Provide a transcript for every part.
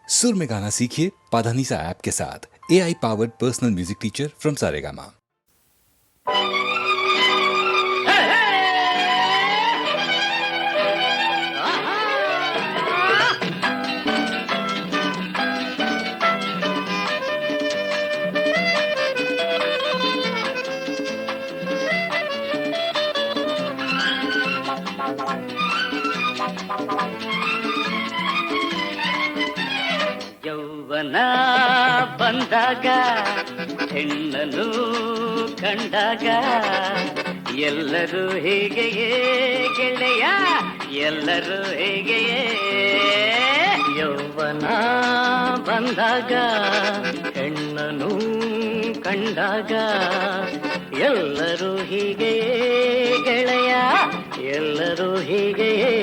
सुर में गाना सीखिए पाधानीसा ऐप के साथ। AI powered personal music teacher from Saregama. ಯೌವನ ಬಂದಾಗ ಹೆಣ್ಣನು ಕಂಡಾಗ ಎಲ್ಲರೂ ಹೇಗೆಯೇ ಗೆಳೆಯ, ಎಲ್ಲರೂ ಹೇಗೆಯೇ. ಯೌವನ ಬಂದಾಗ ಹೆಣ್ಣನು ಕಂಡಾಗ ಎಲ್ಲರೂ ಹೀಗೆಯೇ ಗೆಳೆಯ, ಎಲ್ಲರೂ ಹೀಗೆಯೇ.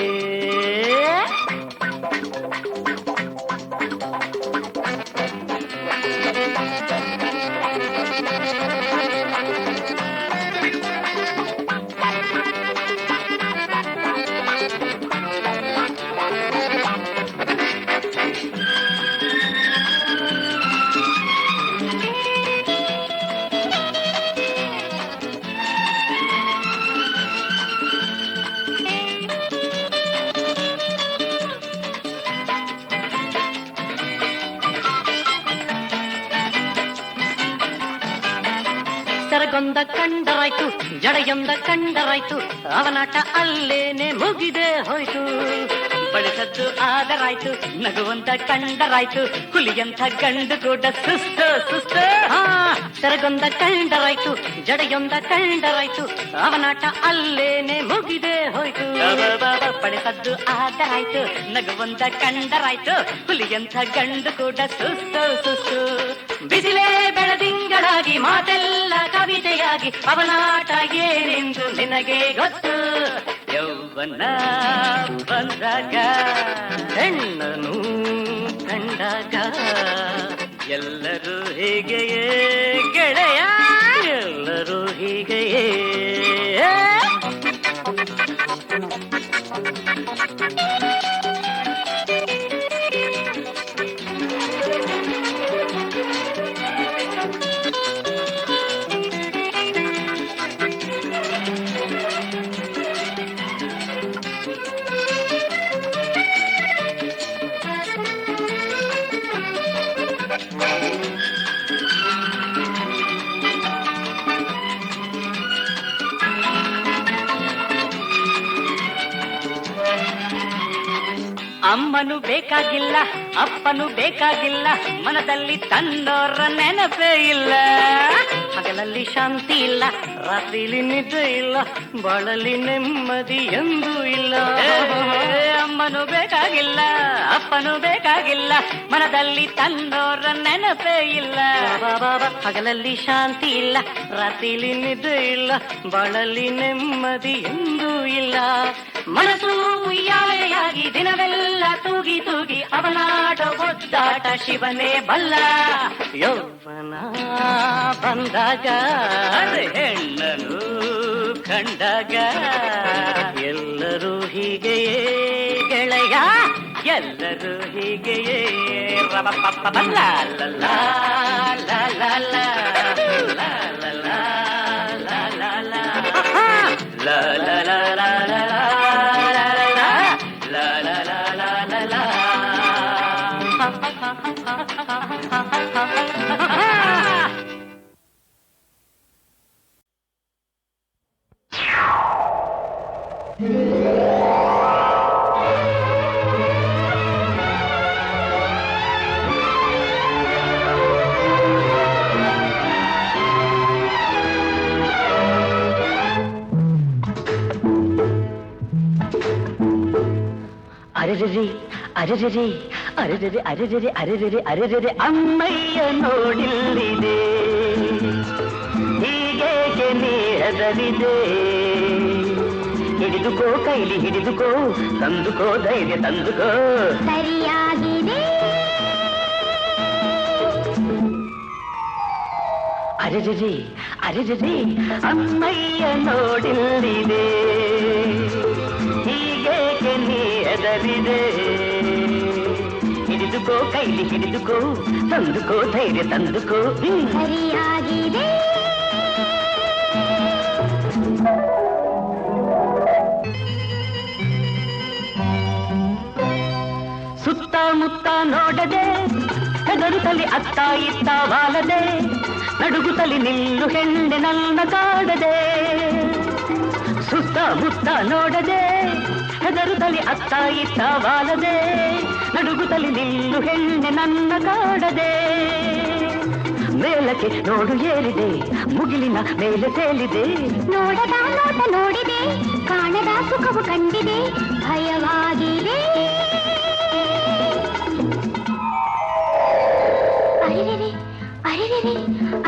ಸರಗೊಂದ ಕಂಡರಾಯ್ತು, ಜಡೆಯೊಂದ ಕಂಡರಾಯ್ತು, ಅವನಾಟ ಅಲ್ಲೇನೆ ಮುಗಿದೆ ಹೋಯ್ತು. ಬಳಸದ್ದು ಆದರಾಯ್ತು, ನಗುವಂತ ಕಂಡರಾಯ್ತು, ಹುಲಿಯಂತ ಗಂಡು ಕೂಡ ಸುಸ್ತು ಸುಸ್ತು. ಸರಗೊಂದ ಕಂಡರಾಯ್ತು, ಜಡೆಯೊಂದ ಕಂಡರಾಯ್ತು, ಅವನಾಟ ಅಲ್ಲೇನೆ ಮುಗಿದೆ ಹೋಯ್ತು. ಬಳಸದ್ದು ಆದರಾಯ್ತು, ನಗುವಂತ ಕಂಡರಾಯ್ತು, ಹುಲಿಯಂತ ಗಂಡು ಕೂಡ ಸುಸ್ತು ಸುಸ್ತು. ಬಿಸಿಲೇ ಬೆಳದಿಂಗಳಾಗಿ ಮಾತೆಲ್ಲ ಕವಿತೆಯಾಗಿ ಅವನಾಟ ಏನೆಂದು ನಿನಗೆ ಗೊತ್ತು. ಯೌವನ ಬಂದಾಗ ಹೆಣ್ಣನು ಕಂಡಾಗ ಎಲ್ಲರೂ ಹೀಗೆಯೇ ಗೆಳೆಯ, ಎಲ್ಲರೂ ಹೀಗೆಯೇ. ಅಮ್ಮನು ಬೇಕಾಗಿಲ್ಲ, ಅಪ್ಪನು ಬೇಕಾಗಿಲ್ಲ, ಮನದಲ್ಲಿ ತನ್ನೋರ ನೆನಪೇ ಇಲ್ಲ. ಹಗಲಲ್ಲಿ ಶಾಂತಿ ಇಲ್ಲ, ರಾತ್ರಿಲಿ ನಿದ್ದೆ ಇಲ್ಲ, ಬಾಳಲ್ಲಿ ನೆಮ್ಮದಿ ಎಂದೂ ಇಲ್ಲ. ಅಮ್ಮನು ಬೇಕಾಗಿಲ್ಲ, ಅಪ್ಪನು ಬೇಕಾಗಿಲ್ಲ, ಮನದಲ್ಲಿ ತನ್ನೋರ ನೆನಪೇ ಇಲ್ಲ. ಹಗಲಲ್ಲಿ ಶಾಂತಿ ಇಲ್ಲ, ರಾತ್ರಿಲಿ ನಿದ್ದೆ ಇಲ್ಲ, ಬಾಳಲ್ಲಿ ನೆಮ್ಮದಿ ಎಂದೂ ಇಲ್ಲ. ಮನಸ್ಸು ಉಯ್ಯಾಲೆಯಾಗಿ ದಿನವೆಲ್ಲ ತೂಗಿ ತೂಗಿ ಅವನಾಟ ಒದ್ದಾಟ ಶಿವನೇ ಬಲ್ಲ. ಯೌವನ ಬಂದಾಗ ಹೆಣ್ಣನು ಕಂಡಾಗ ಎಲ್ಲರೂ ಹೀಗೆಯೇ ಗೆಳೆಯ, ಎಲ್ಲರೂ ಹೀಗೆಯೇ. ರಬಪ್ಪ ಬಲ್ಲ ಲಲ್ಲ ಲಲ್ಲ ಅರೆರೆ ಅರೆರೆ ಅರೆರೆ ಅರೆರೆ ಅರೆರೆ ಅರೆರೆ ಅಮ್ಮಯ್ಯ ನೋಡಿಲ್ಲಿದೆ, ಹೀಗೇಕೆ ನೀ ಹೆದರಿದೆ. ಹಿಡಿದುಕೋ ಕೈಲಿ ಹಿಡಿದುಕೋ, ತಂದುಕೋ ಧೈರ್ಯ ತಂದುಕೋ. ಸರಿಯಾಗಿದೆ. ಅರೆರೆ ಅರೆರೆ ಅಮ್ಮಯ್ಯ ನೋಡಿಲ್ಲಿದೆ, ಹೀಗೇಕೆ ನೀ ಹೆದರಿದೆ. ಹಿಡಿದುಕೋ ಕೈಲಿ ಹಿಡಿದುಕೋ ತಂದುಕೋ ಧೈರ್ಯ ತಂದುಕೋ ಸರಿಯಾಗಿದೆ ಸುತ್ತಮುತ್ತ ನೋಡದೆ ಹೆದರುತ್ತಲಿ ಅತ್ತ ಇತ್ತ ವಾಲದೆ ನಡುಗುತ್ತಲಿ ನಿಲ್ಲು ಹೆಣ್ಣೆ ನನ್ನ ಕಾಡದೆ ಸುತ್ತಮುತ್ತ ನೋಡದೆ ಹೆದರುತ್ತಲಿ ಅತ್ತ ಇತ್ತ ವಾಲದೆ ನಡುಗುತ್ತಲಿ ನಿಲ್ಲು ಹೆಣ್ಣೆ ನನ್ನ ಕಾಡದೆ ಮೇಲಕ್ಕೆ ನೋಡು ಏರಿದೆ ಮುಗಿಲಿನ ಮೇಲೆ ತೇಲಿದೆ ನೋಡದ ನೋಟ ನೋಡಿದೆ ಕಾಣದ ಸುಖವು ಕಂಡಿದೆ ಭಯವಾಗಿದೆ ಅರೆರೆರೆ ಅರೆರೆರೆ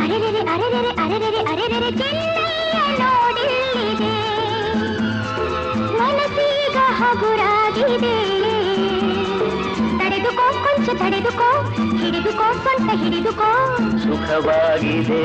ಅರೆರೆರೆ ಅರೆರೆರೆ ಅರೆರೆರೆ ಅರೆರೆರೆ ಚೆನ್ನಯ್ಯ ನೋಡಿಲ್ಲಿದೆ ಮನಸ್ಸೀಗ ಹಗುರಾಗಿದೆ ತಡೆದುಕೋ ಕೊಂಚ ತಡೆದುಕೋ ಹಿಡಿದುಕೋ ಸ್ವಂತ ಹಿಡಿದುಕೋ ಸುಖವಾಗಿದೆ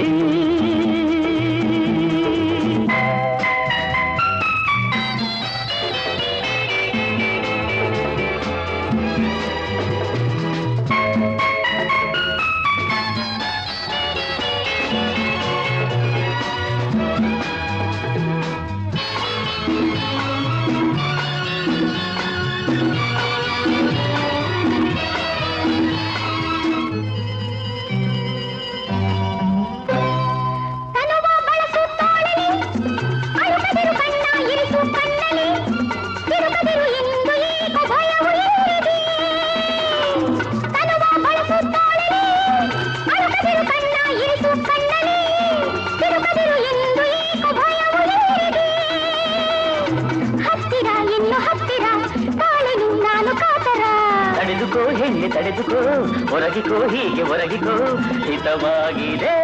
ತಡೆದುಕೋ ಹೆಣ್ಣೆ ತಡೆದುಕೋ ಒರಗಿಕೋ ಹೀಗೆ ಒರಗಿಕೋ ಹಿತವಾಗಿದೆ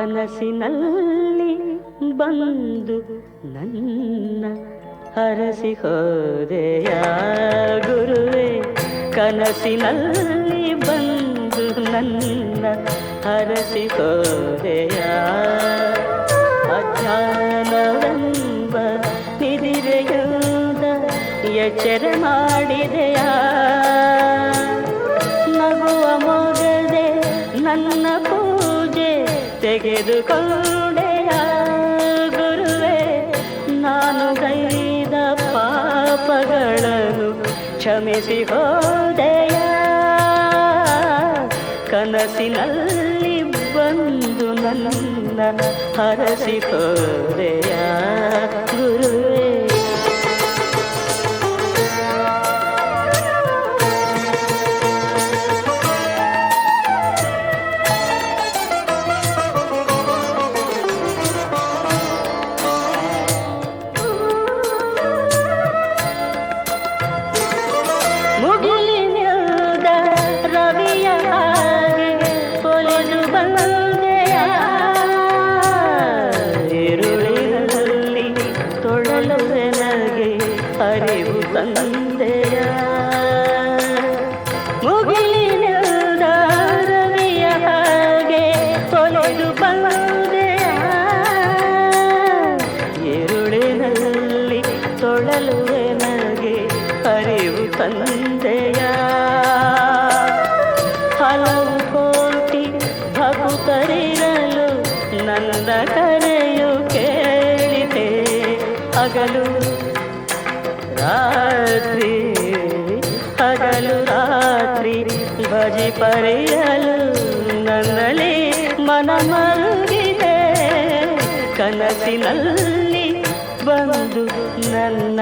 ಕನಸಿನಲ್ಲಿ ಬಂದು ನನ್ನ ಹರಸಿ ಹೋದೆಯ ಗುರುವೆ ಕನಸಿನಲ್ಲಿ ಬಂದು ನನ್ನ ಹರಸಿ ಹೋದೆಯ ಅಜ್ಞಾನವೆಂಬ ನಿದಿರೆಯುವುದ ಎಚ್ಚರ ಮಾಡಿದೆಯ ನಗುವ ಮೊಗದೆ ನನ್ನ ಪೂಜೆ ತೆಗೆದುಕೊಂಡೆಯ ಗುರುವೆ ನಾನು ಗೈದ ಪಾಪಗಳನ್ನು ಕ್ಷಮಿಸಿ ಹೋದೆಯ ಕನಸಿನಲ್ಲಿ ಬಂದು ನನ್ನ ಹರಸಿ ಹೋದೆಯ ಗುರುವೆ ತಂದೆಯ ಮುಗಿಲಿನಿಂದ ರವಿಯ ಹಾಗೆ ತೊಳೆದು ಬಂದೆಯ ഇരുಳಿನಲ್ಲಿ ತೊಳಲುವೆ ನನಗೆ ಅರಿವು ತಂದೆಯ ಹಲವು ಕೋಟಿ ಭಕ್ತರಿರಲು ನನ್ನ ಕರೆಯು ಕೇಳಿದೆ ಹಗಲು ರಾತ್ರಿ ಹಗಲು ರಾತ್ರಿ ಭಜಿ ಪರಿಯಲು ನನ್ನಲ್ಲಿ ಮನ ಮರುಗಿದೆ ಕನಸಿನಲ್ಲಿ ಬಂದು ನನ್ನ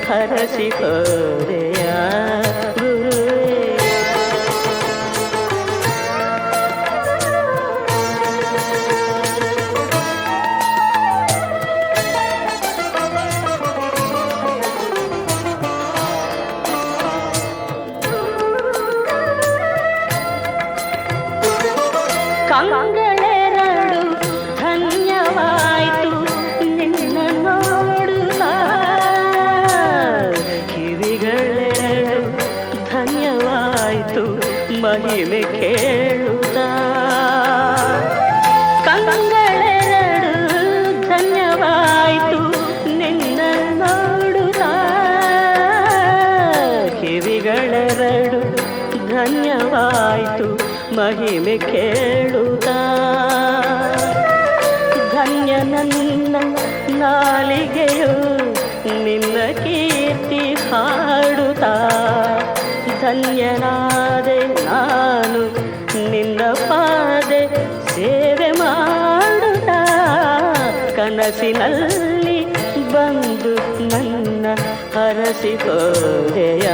ಹರಸಿ ಹೋದೆಯ ಗುರುವೇ ಧನ್ಯವಾಯಿತು ನಿನ್ನ ನೋಡುತ್ತಾ ಕಿವಿಗಳೆರಡು ಧನ್ಯವಾಯಿತು ಮಹಿಮೆ ಕೇಳುತ್ತಾ ಕಂಗಳೆರಡು ಧನ್ಯವಾಯಿತು ನಿನ್ನ ನೋಡುತ್ತಾ ಕಿವಿಗಳೆರಡು ಧನ್ಯವಾಯಿತು ಮಹಿಮೆ ಕೇಳುತ್ತಾ ಧನ್ಯ ನನ್ನ ನಾಲಿಗೆಯು ನಿನ್ನ ಕೀರ್ತಿ ಹಾಡುತ್ತಾ ಧನ್ಯನಾದೆ ನಾನು ನಿನ್ನ ಪಾದೆ ಸೇವೆ ಮಾಡುತ್ತಾ ಕನಸಿನಲ್ಲಿ ಬಂದು ನನ್ನ ಹರಸಿಕೋದೆಯ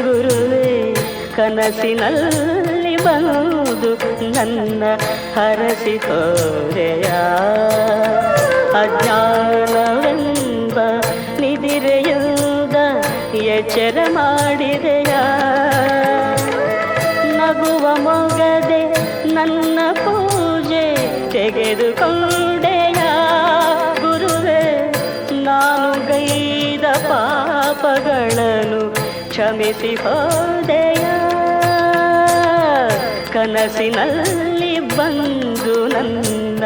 ಗುರುವೇ ಕನಸಿನಲ್ಲಿ ಬಂದು ನನ್ನ ಹರಸಿಕೋದೆಯ ಅಜ್ಞಾನವೆಂಬ ನಿದಿರೆಯುವುದ ಎಚ್ಚರ ಮಾಡಿದೆಯ ನಗುವ ಮೊಗದೆ ನನ್ನ ಪೂಜೆ ತೆಗೆದುಕೊಂಡೆಯ ಗುರುವೇ ನಾನು ಗೈದ ಪಾಪಗಳನ್ನು ಕ್ಷಮಿಸಿ ಹೋದೆಯ ಕನಸಿನಲ್ಲಿ ಬಂದು ನನ್ನ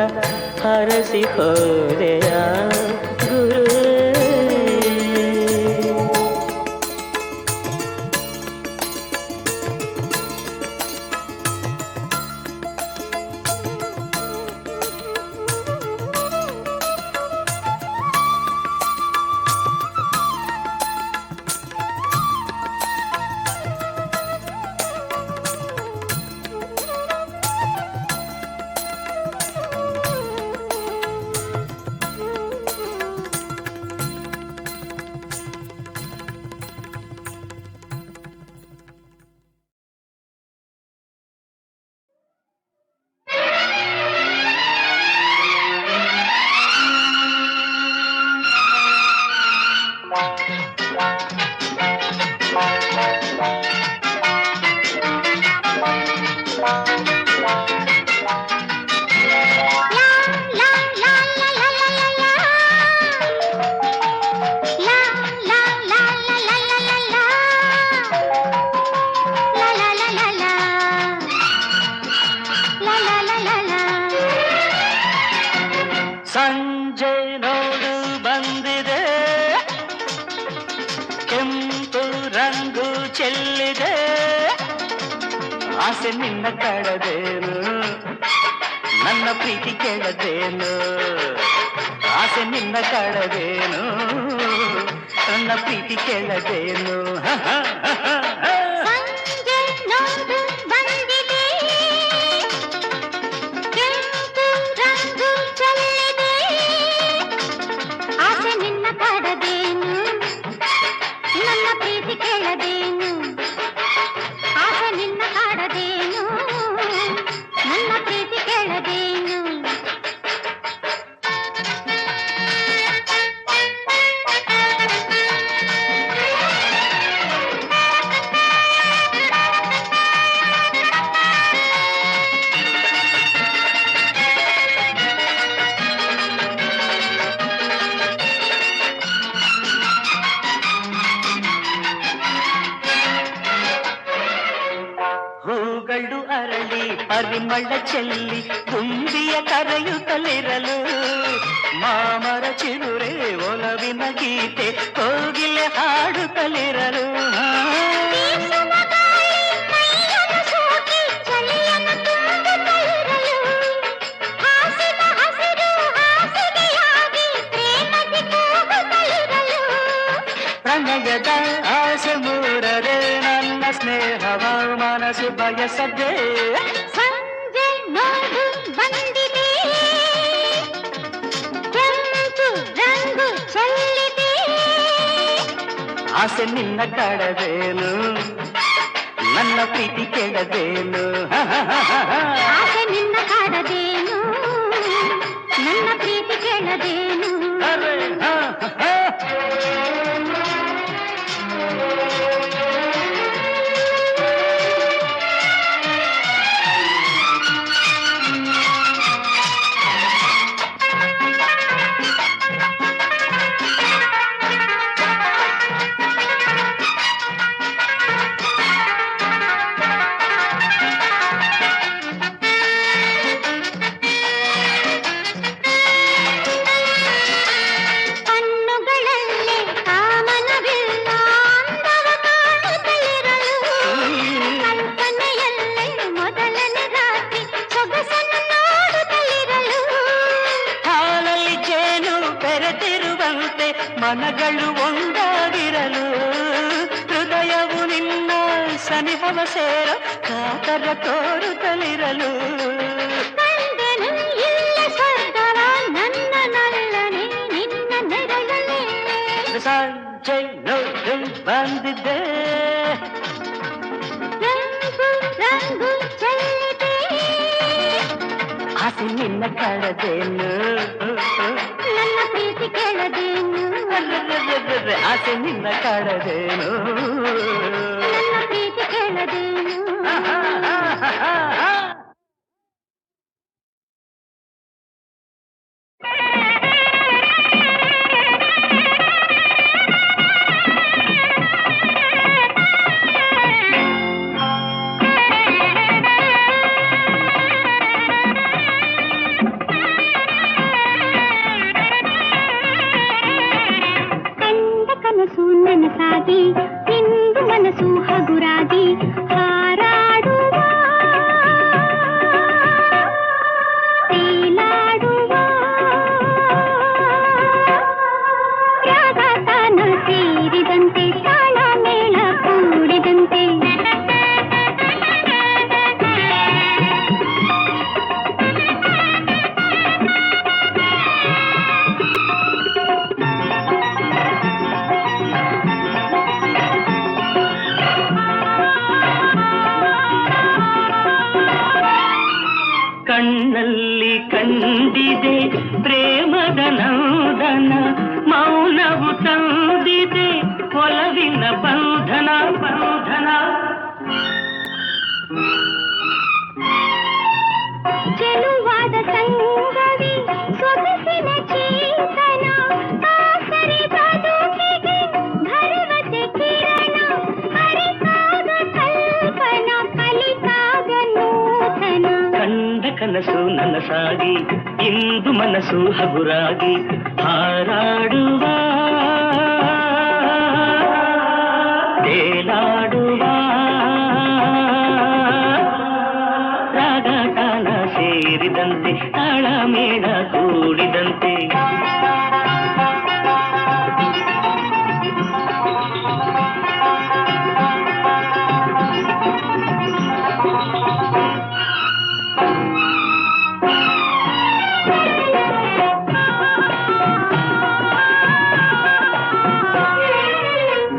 ಹರಸಿ ಹೋದೆಯ ಗುರುವೇ ಸಂಜೆ ನೋಡು ಬಂದಿದೆ ಕೆಂಪು ರಂಗು ಚೆಲ್ಲಿದೆ ಆಸೆ ನಿನ್ನ ಕಡದೇನು ನನ್ನ ಪ್ರೀತಿ ಕೇಳದೇನು ಆಸೆ ನಿನ್ನ ಕಡದೇನು ನನ್ನ ಪ್ರೀತಿ ಕೇಳದೇನು ಹೂಗಳು ಅರಳಿ ಪರಿಮಳ ಚೆಲ್ಲಿ ತುಂಬಿಯ ಕರೆಯುತ್ತಲಿರಲು ಮಾಮರ ಚಿಗುರೆ ಒಲವಿನ ಗೀತೆ ಕೋಗಿಲೆ ಹಾಡುತ್ತಲಿರಲು ಪ್ರಣಯದ ಆಸೆ ಮೂರರೆ ನನ್ನ ಸ್ನೇಹವ ಮನಸ್ಸು ಬಯಸದೆ ಸಂಜೆ ನೋಡು ಬಂದಿದೆ ಕೆಂಪು ರಂಗು ಚೆಲ್ಲಿದೆ ಆಸೆ ನಿನ್ನ ಕಡದೇನು ನನ್ನ ಪ್ರೀತಿ ಕೇಳದೇನು ಆಸೆ ನಿನ್ನ ಕಾಡದೇನು ನನ್ನ ಪ್ರೀತಿ ಕೇಳದೇನು ಅರೆ ಮನಗಳು ಒಂದಾಗಿರಲು ಹೃದಯವು ನಿನ್ನ ಸನಿಹವ ಸೇರ ಕಾತರ ತೋರುತ್ತಲಿರಲು ಕಂಡನು ಇಲ್ಲ ಸ್ವರ್ಗವ ನನ್ನ ನಲ್ಲನೆ ನಿನ್ನ ನೆರಳನೆ ಸಂಜೆ ನೋಡು ಬಂದಿದ್ದೆ ರಂಗು ರಂಗು ಚೆಲ್ಲಿದೆ ಆಸೆ ನಿನ್ನ ಕಳೆದೇನು ನನ್ನ ಪ್ರೀತಿ ಕೇಳದೇನು ಆಸೆ ನಿನ್ನ ಕಳೆದೇನು ನನ್ನ ಪ್ರೀತಿ ಕೇಳದೇನು ಕನಸು ನನಸಾಗಿ ಇಂದು ಮನಸ್ಸು ಹಗುರಾಗಿ ಹಾರಾಡುವ ತೇಲಾಡುವ ರಾಗ ತಾನ ಸೇರಿದಂತೆ ತಾಳ ಮೇಳ ಕೂಡಿದಂತೆ ಕಣ್ಣಲ್ಲಿ ಕಂಡಿದೆ ಪ್ರೇಮದ ನಂದನ ಮೌನವು ತಂದಿದೆ ಒಲವಿನ ಬಂಧನ ಬಂಧನ ಚೆಲುವಾದ ಸಂಗವಿ ಸೊಗಸಿನ ಚೇತನ ಆಸರೆ ಬದುಕಿಗೆ ಭರವಸೆ ಕಿರಣ ಅರಿತಾಗ ಕಲ್ಪನ ಕಲಿತಾಗ ನೂತನ ಕಂಡ ಕನಸು ನನಸಾಗಿ ಇಂದು ಮನಸ್ಸು ಹಗುರಾಗಿ ಹಾರಾಡುವ ತೇಲಾಡುವ ರಾಗ ತಾನ ಸೇರಿದಂತೆ ತಾಳ ಮೇಳ ಕೂಡಿದಂತೆ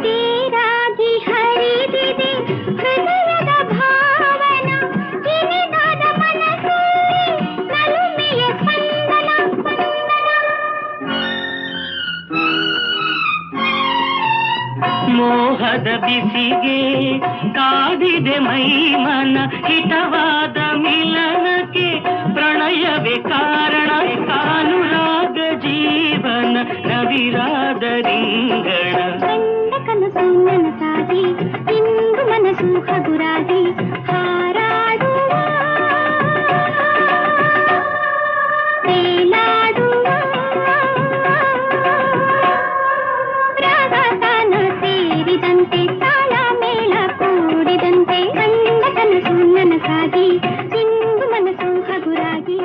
ತೀರಾಗಿ ಹರಿದಿದೆ ಹೃದಯದ ಭಾವನ ಕಿರಿದಾದ ಮನಸ್ಸಲ್ಲಿ ನಲುಮೆಯ ಸ್ಪಂದನ ಮೋಹದ ಬಿಸಿಗೆ ಕಾದಿದೆ ಮೈಮನ ಹಿತವಾದ ಮಿಲನಕ್ಕೆ ಪ್ರಣಯವೇ ಕಾರಣ ಕಾನುರಾಗ ಜೀವನ ನವಿರಾದ ರಿಂಗಣ ಕಂಡ ಕನಸು ನನಸಾಗಿ ಇಂದು ಮನಸ್ಸು ಹಗುರಾಗಿ ಹಾರಾಡುವ ತೇಲಾಡುವ ರಾಗ ತಾನ ಸೇರಿದಂತೆ ತಾಳ ಮೇಳ ಕೂಡಿದಂತೆ ಕಂಡ ಕನಸು ನನಸಾಗಿ ಇಂದು ಮನಸ್ಸು ಹಗುರಾಗಿ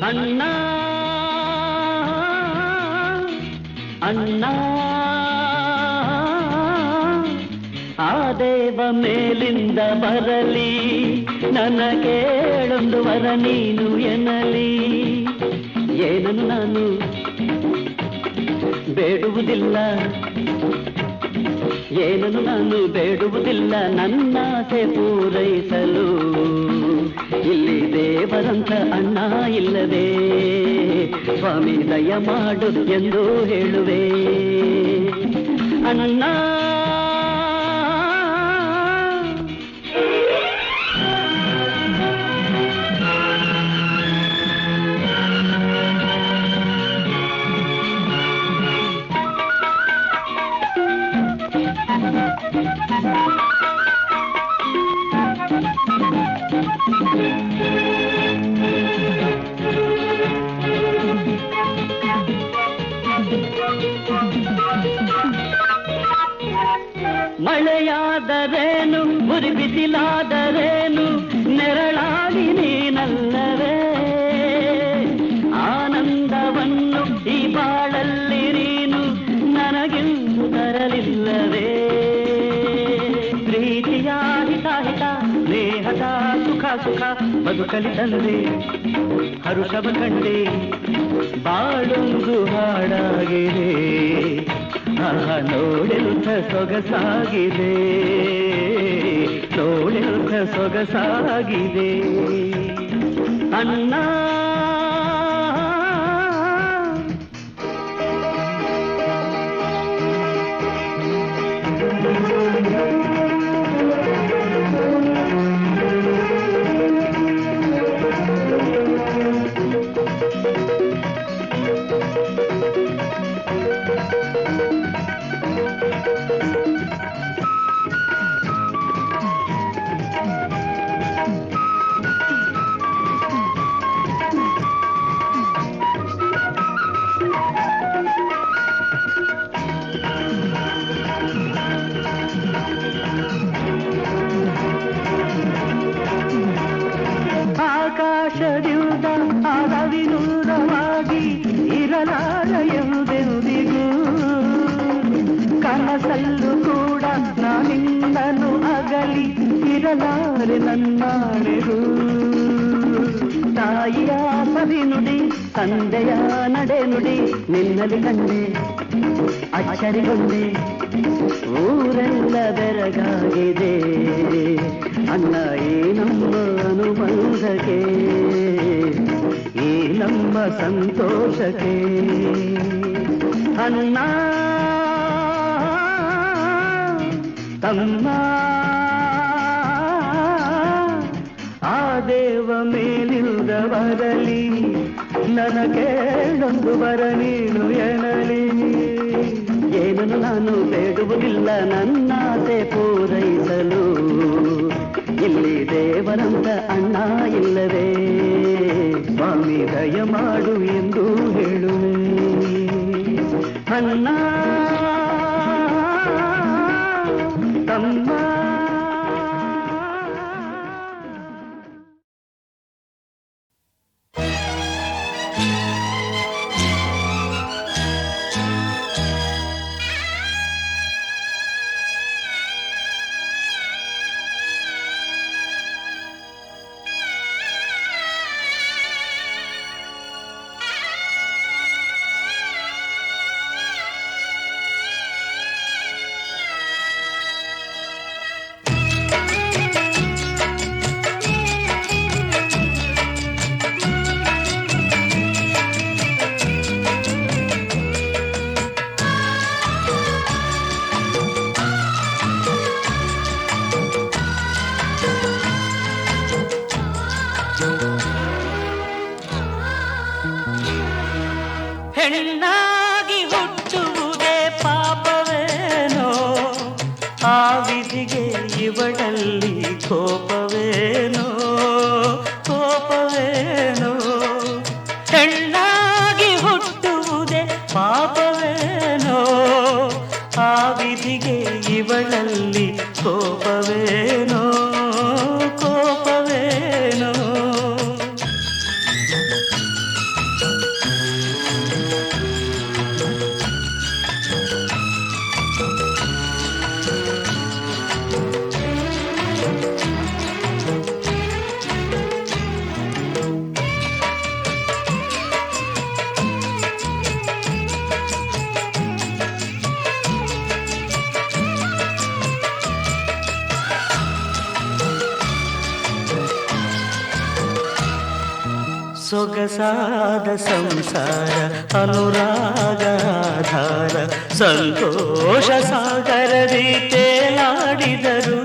ಅಣ್ಣ ಅಣ್ಣ ಆ ದೇವ ಮೇಲಿಂದ ಬರಲಿ ನನಗೇಳೊಂದು ವರ ನೀನು ಎನ್ನಲಿ ಏನನ್ನು ನಾನು ಬೇಡುವುದಿಲ್ಲ ಏನನ್ನು ನಾನು ಬೇಡುವುದಿಲ್ಲ ನನ್ನಾಸೆ ಪೂರೈಸಲು ಇಲ್ಲಿ ದೇವರಂತ ಅಣ್ಣ ಇಲ್ಲವೇ ಸ್ವಾಮಿ ದಯ ಮಾಡು ಎಂದು ಹೇಳುವೆ ಅಣ್ಣ ಮಳೆಯಾದರೇನು ಮುರಿ ಬಿಸಿಲಾದರೇನು ನೆರಳಾಗಿ ನೀನಲ್ಲವೇ ಆನಂದವನ್ನು ಈ ಬಾಳಲ್ಲಿ ನೀನು ನನಗೆಂದು ತರಲಿಲ್ಲವೇ ಪ್ರೀತಿಯ ಹಿತಾಹಿತ ಸ್ನೇಹದ ಸುಖ ಸುಖ ಬದುಕಲಿ ತಂದೆ ಹರುಷವ ಕಂಡೆ ಬಾಳೊಂದು ಹಾಡಾಗಿದೆ ನೋಡೆಲ್ಥ ಸೊಗಸಾಗಿದೆ ನೋಡೆಲ್ಥ ಸೊಗಸಾಗಿದೆ ಅಣ್ಣ ಆಕಾಶದಿಂದ ಆದವಿನೂರವಾಗಿ ಇರಲಾರ ಎಂದೆಂದಿಗೂ ಕನಸಲ್ಲೂ ಕೂಡ ನಾನಿನ್ನನು ಅಗಲಿ ಇರಲಾರೆ ನನ್ನಾಳೆಗೂ ತಾಯಿಯ ಸವಿನುಡಿ ತಂದೆಯ ನಡೆನುಡಿ ನಿನ್ನಲ್ಲಿ ಕಂಡೆ ಅಚ್ಚರಿಗೊಂಡೆ ಊರೆಲ್ಲ ಬೆರಗಾಗಿದೆ ಅಣ್ಣ ಈ ನಮ್ಮ ಅನುಬಂಧಕ್ಕೆ ಈ ನಮ್ಮ ಸಂತೋಷಕ್ಕೆ ಅಣ್ಣ ತಮ್ಮ ಆ ದೇವ ಮೇಲಿಂದ ಬರಲಿ ನನಗೇಳೊಂದು ಬರ ನೀನು ಎಣಲಿ ಏನನ್ನು ನಾನು ಬೇಡುವುದಿಲ್ಲ ನನ್ನಾಸೆ ಪೂರೈಸಲು ಇಲ್ಲಿ ದೇವರಂತ ಅಣ್ಣ ಇಲ್ಲವೇ ಸ್ವಾಮಿ ದಯ ಮಾಡು ಎಂದು ಹೇಳುವೆ ಅಣ್ಣ ತಮ್ಮ ಹೆಣ್ಣಾಗಿ ಹುಟ್ಟುವುದೇ ಪಾಪವೇನೋ ಆ ವಿಧಿಗೆ ಇವಳಲ್ಲಿ ಕೋಪವೇನೋ ಕೋಪವೇನೋ ಹೆಣ್ಣಾಗಿ ಹುಟ್ಟುವುದೇ ಪಾಪವೇನೋ ಆ ವಿಧಿಗೆ ಇವಳಲ್ಲಿ ಕೋಪವೇನೋ ಕೋಪವೇನೋ ಸೊಗಸಾದ ಸಂಸಾರ ಅನುರಾಗ ಆಧಾರ ಸಂತೋಷ ಸಾಗರದಿ ತೇಲಾಡಿದರು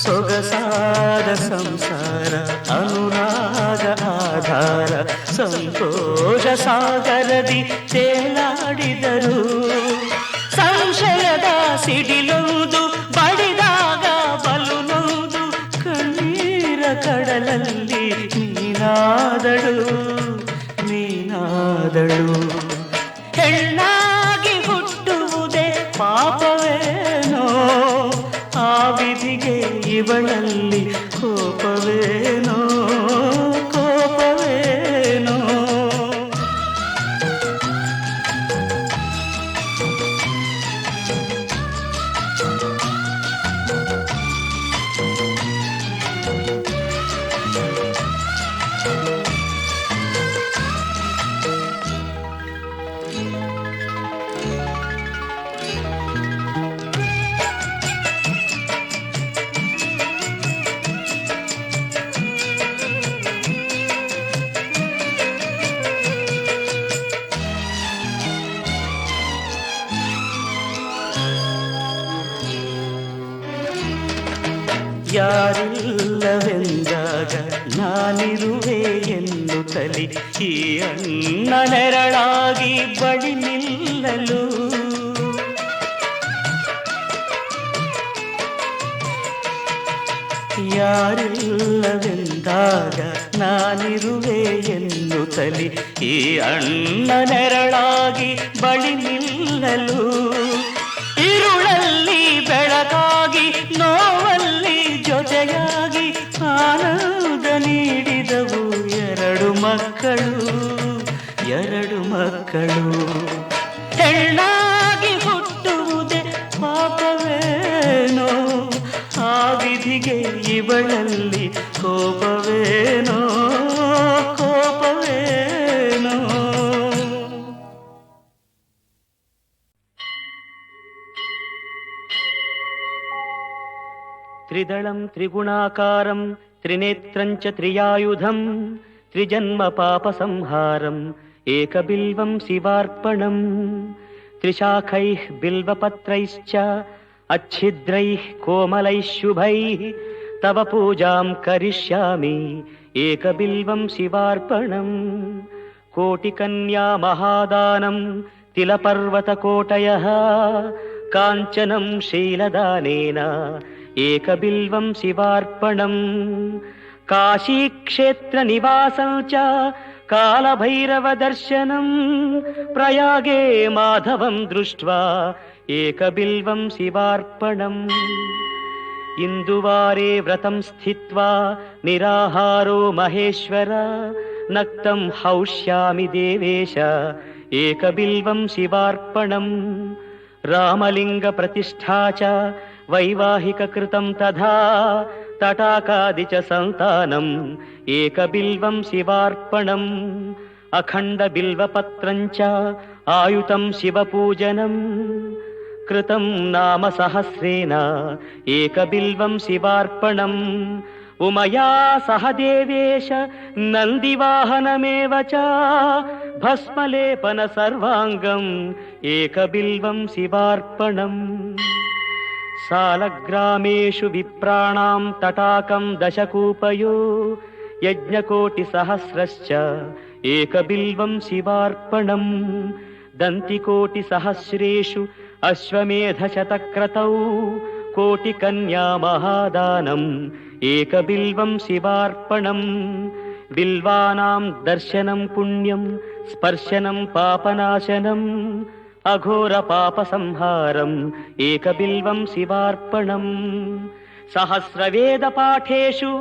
ಸೊಗಸಾದ ಸಂಸಾರ ಅನುರಾಗ ಆಧಾರ ಸಂತೋಷ ಸಾಗರದಿ ತೇಲಾಡಿದರು ಸಂಶಯದ ಸಿಡಿಲುವುದು ಬಡಿದಾಗ ಬಲುನೊಂದು ಕಣ್ಣೀರ ಕಡಲಲ್ಲಿ ನೀನಾದಳು ನೀನಾದಳು ಹೆಣ್ಣಾಗಿ ಹುಟ್ಟುವುದೇ ಪಾಪವೇನೋ, ಆ ವಿಧಿಗೆ ಇವಳಲ್ಲಿ ಕೋಪವೇನೋ ಕೋಪವೇನೋ. ಯಾರಿಲ್ಲವೆಂದಾಗ ನಾನಿರುವೆ ಎನ್ನುತ್ತಲಿ ಈ ಅಣ್ಣ ನೆರಳಾಗಿ ಬಳಿ ನಿಲ್ಲಲು. ಯಾರಿಲ್ಲವೆಂದಾಗ ನಾನಿರುವೆ ಎನ್ನುತ್ತಲಿ ಈ ಅಣ್ಣ ನೆರಳಾಗಿ ಬಳಿ ನಿಲ್ಲಲು. ಇರುಳಲ್ಲಿ ಬೆಳಕಾಗಿ ನೋವಲ್ಲಿ ಜೊತೆಯಾಗಿ ಆನಂದ ನೀಡಿದವು ಎರಡು ಮಕ್ಕಳು. ಹೆಣ್ಣಾಗಿ ಹುಟ್ಟುವುದೇ ಪಾಪವೇನೋ, ಆ ವಿಧಿಗೆ ಇವಳಲ್ಲಿ ಕೋಪವೇನೋ ಕೋಪವೇನೋ. ತ್ರಿದಳಂ ತ್ರಿಗುಣಾಕಾರಂ ತ್ರಿನೇತ್ರಂಚ ತ್ರಿಯಾಯುಧಂ ತ್ರಿಜನ್ಮ ಪಾಪ ಸಂಹಾರಂ ಏಕಬಿಲ್ವಂ ಶಿವಾರ್ಪಣಂ. ತ್ರಿಶಾಖೈಃ ಬಿಲ್ವಪತ್ರೈಶ್ಚ अच्छिद्रैः कोमलैः शुभैः तव पूजां करिष्यामि एकबिल्वं शिवार्पणम्. कोटिकन्या महादानं तिलपर्वतकोटयः काञ्चनं शीलदानेन एकबिल्वं शिवार्पणम्. काशीक्षेत्रनिवासं च कालभैरवदर्शनं प्रयागे माधवं दृष्ट्वा एकबिल्वं शिवार्पणम्. इंदुवारे व्रतं स्थित्वा निराहारो महेश्वर नक्तं हौष्यामि देवेश एकबिल्वं शिवार्पणम्. रामलिंग प्रतिष्ठा च वैवाहिककृतं तथा तटाकादि च संतानम् एकबिल्वं शिवार्पणम्. अखण्ड बिल्वपत्रं च आयुतं शिवपूजनम् कृतं नाम सहस्रेण एकबिल्वं शिवार्पणम्. उमया सह देवेश नन्दिवाहनमेव च भस्मलेपन सर्वाङ्गम् एकबिल्वं शिवार्पणम्. सालग्रामेषु विप्राणां तटाकं दशकूपयो यज्ञकोटिसहस्रश्च एकबिल्वं शिवार्पणम्. दन्तिकोटिसहस्रेषु अश्वमेधशतक्रतौ कोटिकन्या महादानम् एकबिल्वं शिवार्पणम्. बिल्वानां दर्शनं पुण्यं स्पर्शनं पापनाशनम् अघोरपापसंहारम् एकबिल्वं शिवार्पणम्. सहस्रवेदपाठेषु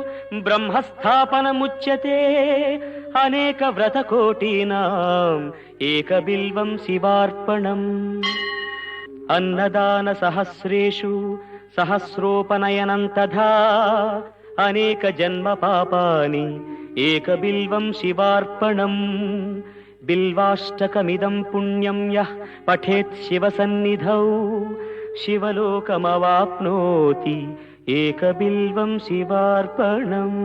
ब्रह्मस्थापनमुच्यते अनेकव्रतकोटीनाम् एकबिल्वं शिवार्पणम्. अन्नदानसहस्रेषु सहस्रोपनयनं तथा अनेकजन्मपापानि एकबिल्वं शिवार्पणम्. बिल्वाष्टकमिदं पुण्यं यः पठेत् शिवसन्निधौ शिवलोकमवाप्नोति एकबिल्वं शिवार्पणम्.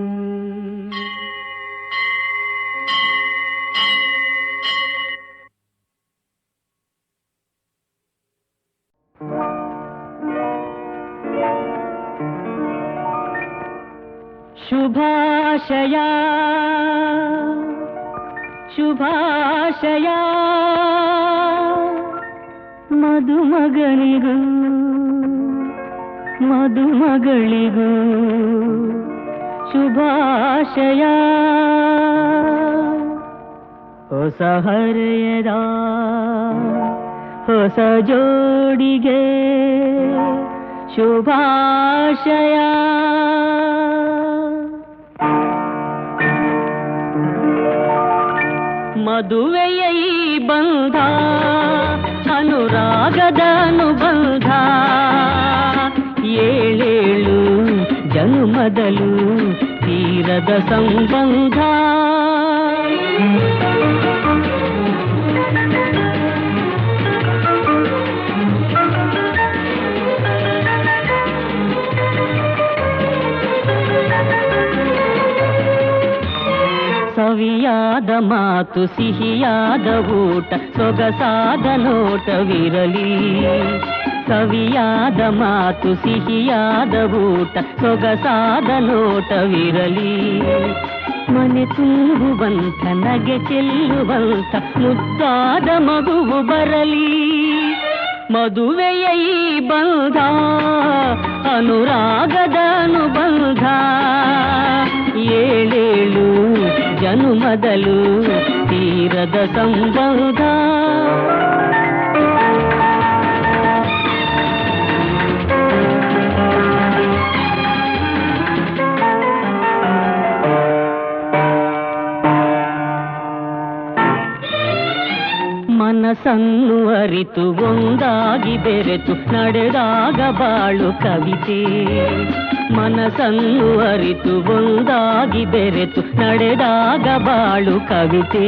ಶುಭಾಶಯ ಶುಭಾಶಯ ಮದುಮಗನಿಗೂ ಮದುಮಗಳಿಗೂ ಶುಭಾಶಯ. ಹೊಸ ಹರೆಯದ ಹೊಸ ಜೋಡಿಗೆ ಶುಭಾಶಯ. ಮದುವೆಯ ಈ ಬಂಧ ಅನುರಾಗದ ಅನುಬಂಧ, ಏಳೇಳು ಜನುಮದಲು ತೀರದ ಸಂಬಂಧ. ಸವಿಯಾದ ಮಾತು ಸಿಹಿಯಾದ ಊಟ ಸೊಗಸಾದ ನೋಟವಿರಲಿ. ಸವಿಯಾದ ಮಾತು ಸಿಹಿಯಾದ ಊಟ ಸೊಗಸಾದ ನೋಟವಿರಲಿ. ಮನೆ ತುಂಬುವಂಥ ನಗೆ ಚೆಲ್ಲುವಂಥ ಮುದ್ದಾದ ಮಗುವು ಬರಲಿ. ಮದುವೆಯ ಈ ಬಂಧ ಅನುರಾಗದ ಅನುಬಂಧ, ಏಳೇಳು ಜನುಮದಲು ತೀರದ ಸಂಬಂಧ. ಮನಸ್ಸನ್ನು ಅರಿತು ಒಂದಾಗಿ ಬೆರೆತು ನಡೆದಾಗ ಬಾಳು ಕವಿತೆ. ಮನಸ್ಸನ್ನು ಅರಿತು ಒಂದಾಗಿ ಬೆರೆತು ನಡೆದಾಗ ಬಾಳು ಕವಿತೆ.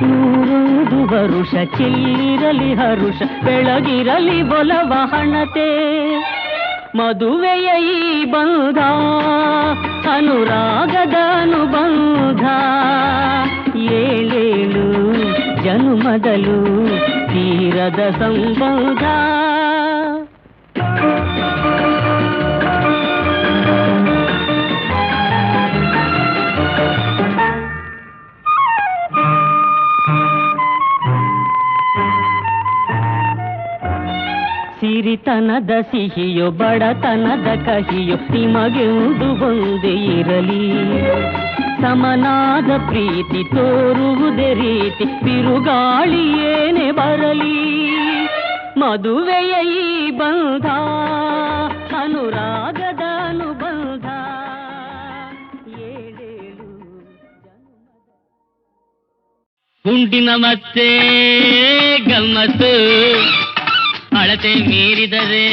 ನೂರೊಂದು ವರುಷ ಚಿಲ್ಲಿರಲಿ ಹರುಷ ಬೆಳಗಿರಲಿ ಒಲವ ಹಣತೆ. ಮದುವೆಯ ಈ ಬಂಧ ಅನುರಾಗದ ಅನುಬಂಧ, ಏಳೇಳು ಜನುಮದಲು ತೀರದ ಸಂಬಂಧ. ಸಿರಿತನದ ಸಿಹಿಯೋ ಬಡತನದ ಕಹಿಯೋ ನಿಮಗೆಂದು ಒಂದೇ ಇರಲಿ. ಸಮನಾದ ಪ್ರೀತಿ ತೋರುವುದೇ ರೀತಿ ಬಿರುಗಾಳಿ ಏನೇ ಬರಲಿ. ಮದುವೆಯ ಈ ಬಂಧ ಅನುರಾಗದ ಅನುಬಂಧ, ಏಳೇಳು ಗುಂಡಿನ ಮತ್ತೆ ಗಮ್ಮತ್ತು, ಅಳತೆ ಮೀರಿದರೆ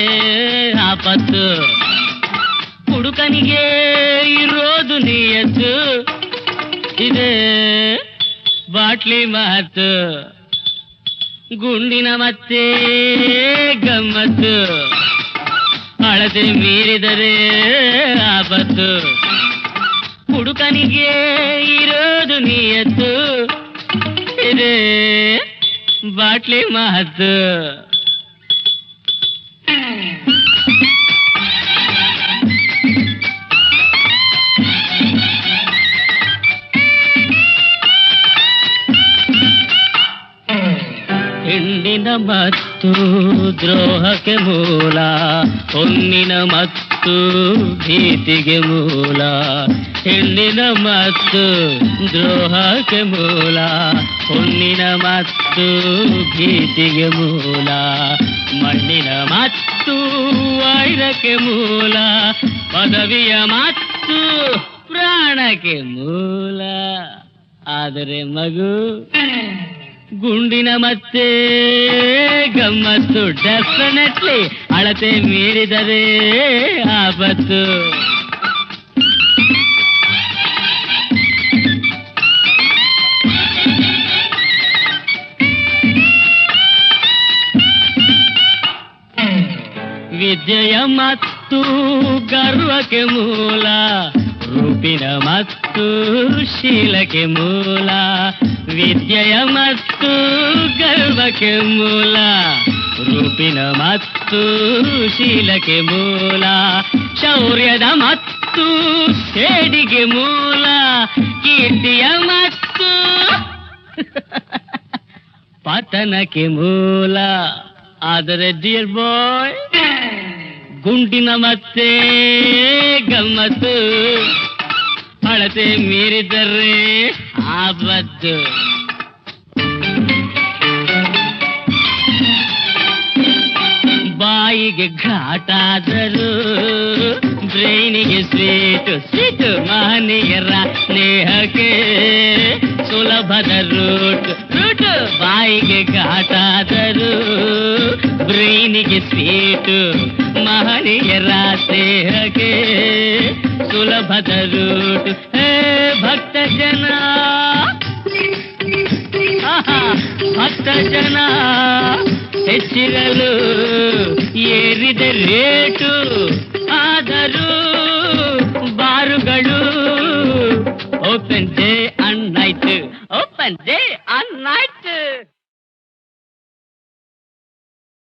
ಆಪತ್ತು. ಹುಡುಕನಿಗೆ ಇರೋದು ನಿಯತ್ತು, ಇದೆ ಬಾಟ್ಲಿ ಮಾತು. ಗುಂಡಿನ ಮತ್ತೆ ಗಮ್ಮತ್ತು, ಅಳತೆ ಮೀರಿದರೆ ಆಪತ್ತು. ಹುಡುಕನಿಗೆ ಇರೋದು ನಿಯತ್ತು, ಇದೆ ಬಾಟ್ಲಿ ಮಾತು. ಹೆಣ್ಣಿನ ಮತ್ತು ದ್ರೋಹಕ್ಕೆ ಮೂಲ, ಹೊನ್ನಿನ ಮತ್ತು ಭೀತಿಗೆ ಮೂಲ. ಹೆಣ್ಣಿನ ಮತ್ತು ದ್ರೋಹಕ್ಕೆ ಮೂಲ, ಹೊನ್ನಿನ ಮತ್ತು ಭೀತಿಗೆ ಮೂಲ. ಮಣ್ಣಿನ ಮತ್ತು ವೈರಕ್ಕೆ ಮೂಲ, ಪದವಿಯ ಮತ್ತು ಪ್ರಾಣಕ್ಕೆ ಮೂಲ. ಆದರೆ ಮಗು ಗುಂಡಿನ ಮತ್ತೆ ಗಮ್ಮತ್ತು, ಡೆಫಿನೆಟ್ಲಿ ಅಳತೆ ಮೀರಿದರೆ ಆಪತ್ತು. ವಿದ್ಯೆಯ ಮತ್ತು ಗರ್ವಕ್ಕೆ ಮೂಲ, ರೂಪಿನ ಮತ್ತು ಶೀಲಕ್ಕೆ ಮೂಲ. ವಿದ್ಯೆಯ ಮತ್ತು ಗರ್ವಕ್ಕೆ ಮೂಲ, ರೂಪಿನ ಮತ್ತು ಶೀಲಕ್ಕೆ ಮೂಲ. ಶೌರ್ಯದ ಮತ್ತು ಸೇಡಿಗೆ ಮೂಲ, ಕೀರ್ತಿಯ ಮತ್ತು ಪತನಕ್ಕೆ ಮೂಲ. ಆದರೆ ಡಿಯರ್ ಬಾಯ್ ಗುಂಡಿನ ಮತ್ತೆ ಗಮ್ಮತ್ತು, ಅಳತೆ ಮೀರಿದರೆ ಆಪತ್ತು. ಬಾಯಿಗೆ ಘಾಟಾದರು ಬ್ರೈನಿಗೆ ಸ್ವೀಟು ಸ್ವೀಟು ಮಹನೀಯರ ಸ್ನೇಹಕ್ಕೆ ಸುಲಭದ ರೂಟ್ ರೂಟ್ ಬಾಯಿಗೆ ಘಾಟಾದರು ಬ್ರೈನಿಗೆ ಸ್ವೀಟು ಮಹನೀಯರ ಸ್ನೇಹಕ್ಕೆ ಸುಲಭದ ರೂಟ್ ಹೇ ಭಕ್ತ ಜನ ಭಕ್ತ ಜನ ಹೆಚ್ಚಿರಲು ಏರಿದ ರೇಟು ಆದರೂ ಬಾರುಗಳು open day and night open day and night